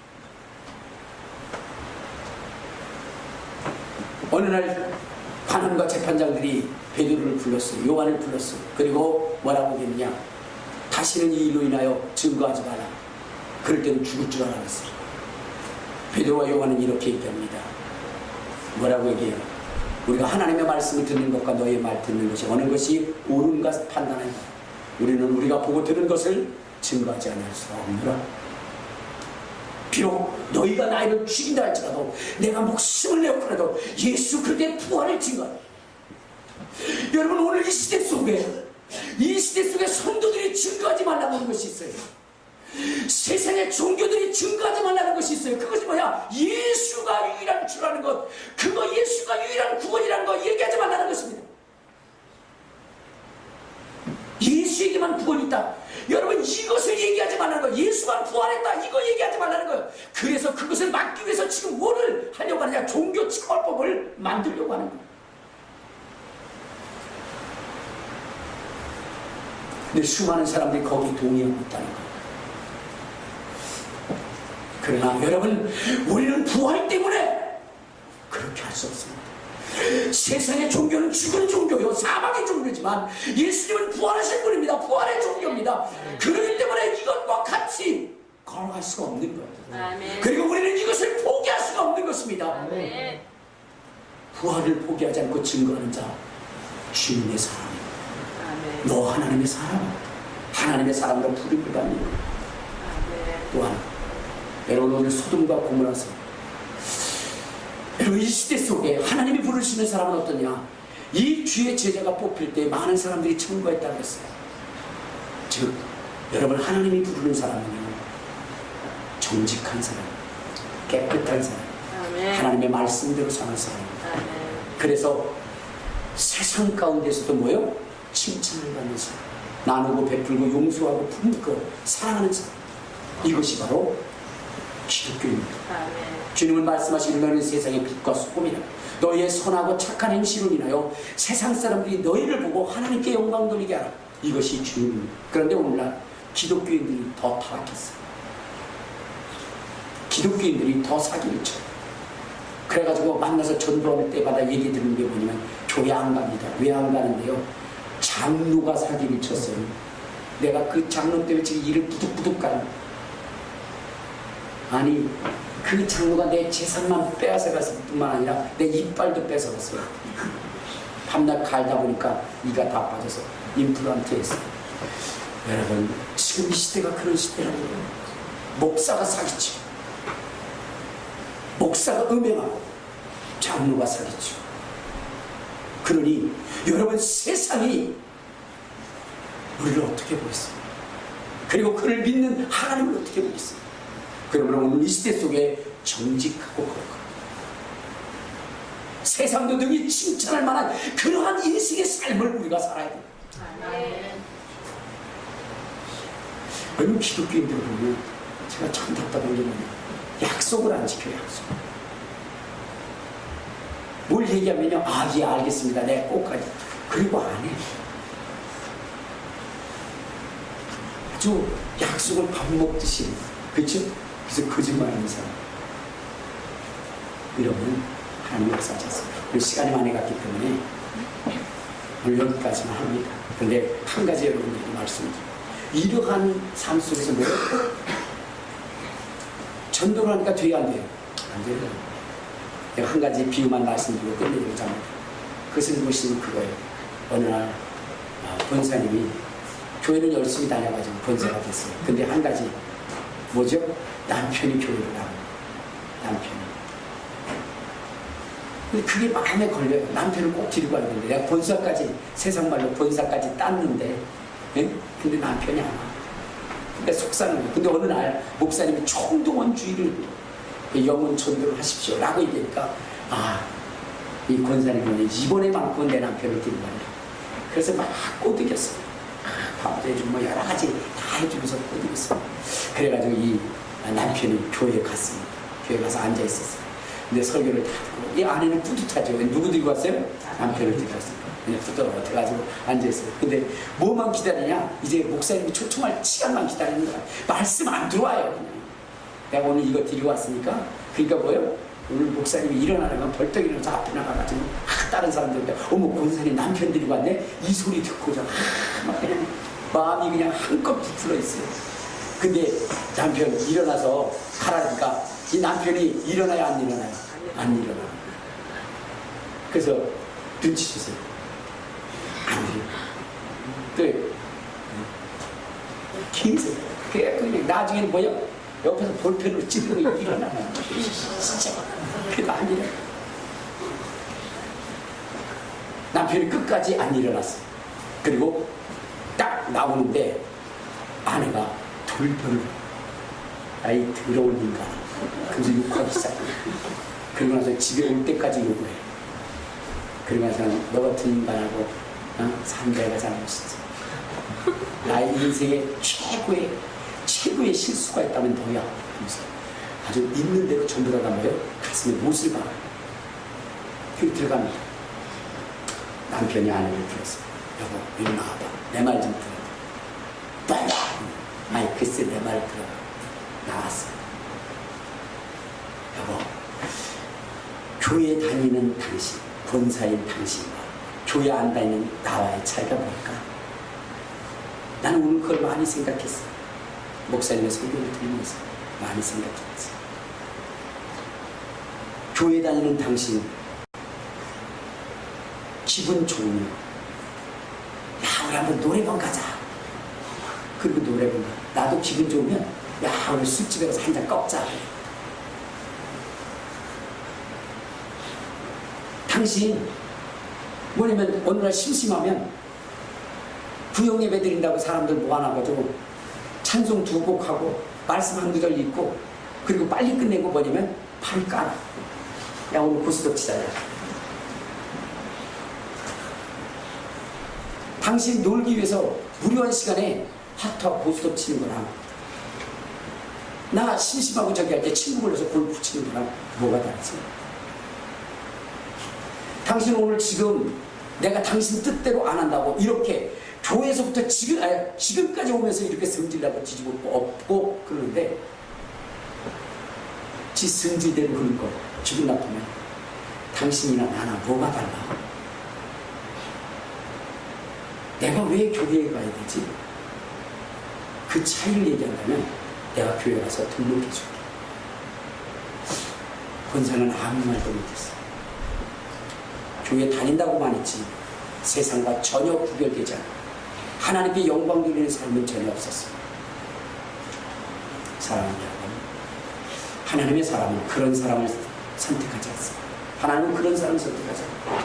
어느 날 관원과 재판장들이 베드로를 불렀어요. 요한을 불렀어요. 그리고 뭐라고 얘기했느냐? 다시는 이 일로 인하여 증거하지 마라. 그럴 때는 죽을 줄 알았어요. 베드로와 요한은 이렇게 얘기합니다. 뭐라고 얘기해요? 우리가 하나님의 말씀을 듣는 것과 너의 말 듣는 것이 어느 것이 옳은가 판단하냐. 우리는 우리가 보고 들은 것을 증거하지 않을 수 없느라. 비록 너희가 나를 죽인다 할지라도 내가 목숨을 내었더라도 예수 그리스도의 부활을 증거하라. 여러분 오늘 이 시대 속에 성도들이 증거하지 말라고 하는 것이 있어요. 세상의 종교들이 증거하지 말라는 것이 있어요. 그것이 뭐야? 예수가 유일한 주라는 것, 그거 예수가 유일한 구원이라는 거 얘기하지 말라는 것입니다. 예수에게만 구원이 있다. 여러분 이것을 얘기하지 말라는 거예요. 예수만 부활했다 이거 얘기하지 말라는 거예요. 그래서 그것을 막기 위해서 지금 뭐를 하려고 하느냐, 종교 처벌법을 만들려고 하는 거예요. 근데 수많은 사람들이 거기 동의하고 있다는 거예요. 그러나 여러분, 우리는 부활 때문에 그렇게 할 수 없습니다. 세상의 종교는 죽은 종교요, 사망의 종교지만 예수님은 부활하신 분입니다. 부활의 종교입니다. 그렇기 때문에 이것과 같이 걸어갈 수가 없는 거예요. 아멘. 그리고 우리는 이것을 포기할 수가 없는 것입니다. 아멘. 부활을 포기하지 않고 증거하는 자, 주님의 사람이에요. 아멘. 너 하나님의 사람, 하나님의 사람으로 부름을 받는 거예요. 아멘. 또한 여러분, 오늘 소돔과 고모라서 여러분, 이 시대 속에 하나님이 부르시는 사람은 어떠냐? 이 주의 제자가 뽑힐 때 많은 사람들이 청구했다고 했어요. 즉 여러분, 하나님이 부르는 사람은요, 정직한 사람, 깨끗한 사람, 아멘. 하나님의 말씀대로 사는 사람. 아멘. 그래서 세상 가운데서도 뭐요? 칭찬을 받는 사람, 나누고 베풀고 용서하고 품고 사랑하는 사람, 이것이 바로 기독교입니다. 아멘. 주님은 말씀하시기를 너희는 세상의 빛과 소금이라. 너희의 선하고 착한 행실로 인하여 세상 사람들이 너희를 보고 하나님께 영광 돌리게 하라. 이것이 주님입니다. 그런데 오늘날 기독교인들이 더 타락했어요. 기독교인들이 더 사기를 쳐요. 그래가지고 만나서 전도하는 때마다 얘기 듣는 게 뭐냐면 교회 안 갑니다. 왜 안 가는데요? 장로가 사기를 쳤어요. 내가 그 장로 때문에 지금 일을 부득부득 가는. 아니, 그 장로가 내 재산만 빼앗아갔을 뿐만 아니라 내 이빨도 뺏어갔어요. 밤낮 갈다 보니까 이가 다 빠져서 임플란트 했어요. 여러분, 지금 이 시대가 그런 시대라는 거예요. 목사가 사기치고, 목사가 음행하고, 장로가 사기치고. 그러니 여러분, 세상이 우리를 어떻게 보겠어요? 그리고 그를 믿는 하나님을 어떻게 보겠어요? 그러면 오늘 이 시대 속에 정직하고 거룩하고 세상도 능히 칭찬할 만한 그러한 인생의 삶을 우리가 살아야 돼요. 아멘. 여러분, 기독교인들 보면 제가 참 답답한 게 뭐냐, 약속을 안 지켜요. 약속. 뭘 얘기하면요, 아, 예, 알겠습니다, 내가 꼭 하지. 그리고 안 해. 아주 약속을 밥 먹듯이, 그렇죠? 그래서 거짓말하는 사람. 이러면 하나님 역사하지 않습니다. 우리 시간이 많이 갔기 때문에 오늘 여기까지만 합니다. 그런데 한 가지 여러분들에게 말씀드립니다. 이러한 삶 속에서 뭐예요? 전도를 하니까 돼야 안 돼요? 안 돼요. 내가 한 가지 비유만 말씀드리고 끝내려고 합니다. 그것은 무엇이냐면 그거예요. 어느 날 본사님이 교회는 열심히 다녀가지고 본사가 됐어요. 근데 한 가지 뭐죠? 남편이 교회를 나가요. 남편이. 근데 그게 마음에 걸려요. 남편을 꼭 데리고 가야 되는데 내가 본사까지, 세상 말로 본사까지 땄는데, 예? 근데 남편이 안 와. 근데 속상한 거예요. 근데 어느 날 목사님이 총동원주의를 영혼 전도를 하십시오 라고 얘기하니까, 아, 이 권사님은 이번에만큼은 내 남편을 데리고 간다. 그래서 막 꼬드겼어요. 밥도 해주고 뭐 여러 가지 다 해주면서 꼬드겼어요. 그래가지고 이 남편이 교회에 갔습니다. 교회에 가서 앉아있었어요. 근데 설교를 다 듣고, 이 아내는 뿌듯하죠. 누구 들고 왔어요? 남편을 들고 왔어요. 그냥 뿌듯해가지고 앉아있어요. 근데 뭐만 기다리냐? 이제 목사님이 초청할 시간만 기다리는 거야. 말씀 안 들어와요. 그냥. 내가 오늘 이거 드리고 왔으니까. 그러니까 뭐예요? 오늘 목사님이 일어나는 건 벌떡 일어나서 앞에 나가가지고 다른 사람들, 어머, 권사님 남편 데리고 왔네? 이 소리 듣고자 막 그냥 마음이 그냥 한껏 부풀어 있어요. 근데 남편 일어나서 가라니까 이 남편이 일어나요, 안 일어나요? 안 일어나. 그래서 눈치 주세요. 안 일어나. 또 계속. 그냥 나중에는 뭐야? 옆에서 볼펜으로 찌르고 일어나. 진짜. 그래도 안 일어나. 남편이 끝까지 안 일어났어요. 그리고 딱 나오는데 아내가 돌변을, 아이 더러운 인간. 그래서 욕하기 시작해요. 그리고 나서 집에 올 때까지 욕을 해요. 그리고 나서 너 같은 인간하고 산 데가 잘못이지. 나의 인생의 최고의 실수가 있다면 너야. 그러면서 아주 있는 대로 전부 다 담아요. 가슴에 못을 박아요. 그리고 들어갑니다. 남편이 아내를 불렀어요. 여보, 이리 나와봐. 내 말 좀 들어. 빨리. 아이, 글쎄 내 말 들어. 나왔어요. 여보, 교회 다니는 당신, 본사인 당신과 교회 안 다니는 나와의 차이가 뭘까? 나는 오늘 그걸 많이 생각했어. 목사님의 설교를 들으면서 많이 생각했어. 교회 다니는 당신, 기분 좋으면 야, 우리 한번 노래방 가자. 그리고 노래방 가. 나도 기분 좋으면 야, 우리 술집에 가서 한잔 꺾자. 당신 뭐냐면 어느 날 심심하면 구역 예배 드린다고 사람들 모아놔가지고 찬송 2곡 하고 말씀 1구절 읽고 그리고 빨리 끝내고 뭐냐면 팔 깔아. 야, 오늘 고스톱 치자야. 당신 놀기 위해서 무료한 시간에 하트와 고스톱 치는 거랑 나 심심하고 저기 할 때 친구 불러서 골프 치는 거랑 뭐가 다르지? 당신 오늘 지금 내가 당신 뜻대로 안 한다고 이렇게 교회에서부터 지금까지 오면서 이렇게 성질나고 뒤집고 없고 그러는데 지 성질대로 그런 거 기분 나쁘면 당신이나 나나 뭐가 달라? 내가 왜 교회에 가야 되지? 그 차이를 얘기한다면 내가 교회 가서 등록해 줄게. 권사는 아무 말도 못했어. 교회 다닌다고만 했지 세상과 전혀 구별되지 않아. 하나님께 영광 돌리는 삶은 전혀 없었어. 사랑하는 여러분, 하나님의 사람은 그런 사람을 선택하지 않습니다. 하나님은 그런 사람을 선택하지 않아요.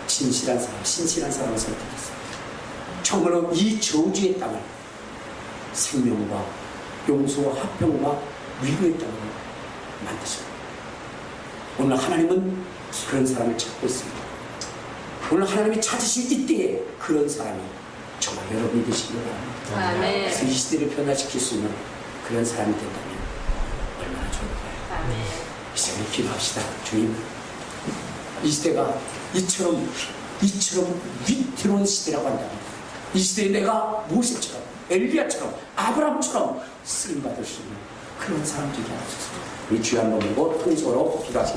진실한 사람, 신실한 사람을 선택했어요. 정말로 이 저주의 땅을 생명과 용서와 화평과 위로의 땅으로 만드십니다. 오늘 하나님은 그런 사람을 찾고 있습니다. 오늘 하나님이 찾으실 이때에 그런 사람이 정말 여러분이 되시기를 바랍니다. 아멘. 그래서 이 시대를 변화시킬 수 있는 그런 사람이 된다면 얼마나 좋을까요? 아멘. 이 시간에 기도합시다. 주님, 이 시대가 이처럼 위태로운 시대라고 한다면 이 시대에 내가 모세처럼 엘리야처럼 아브라함처럼 쓰임받을 수 있는 그런 사람 되게 하소서. 우리 주여 한번 보고 통소로 기도하시겠습니다.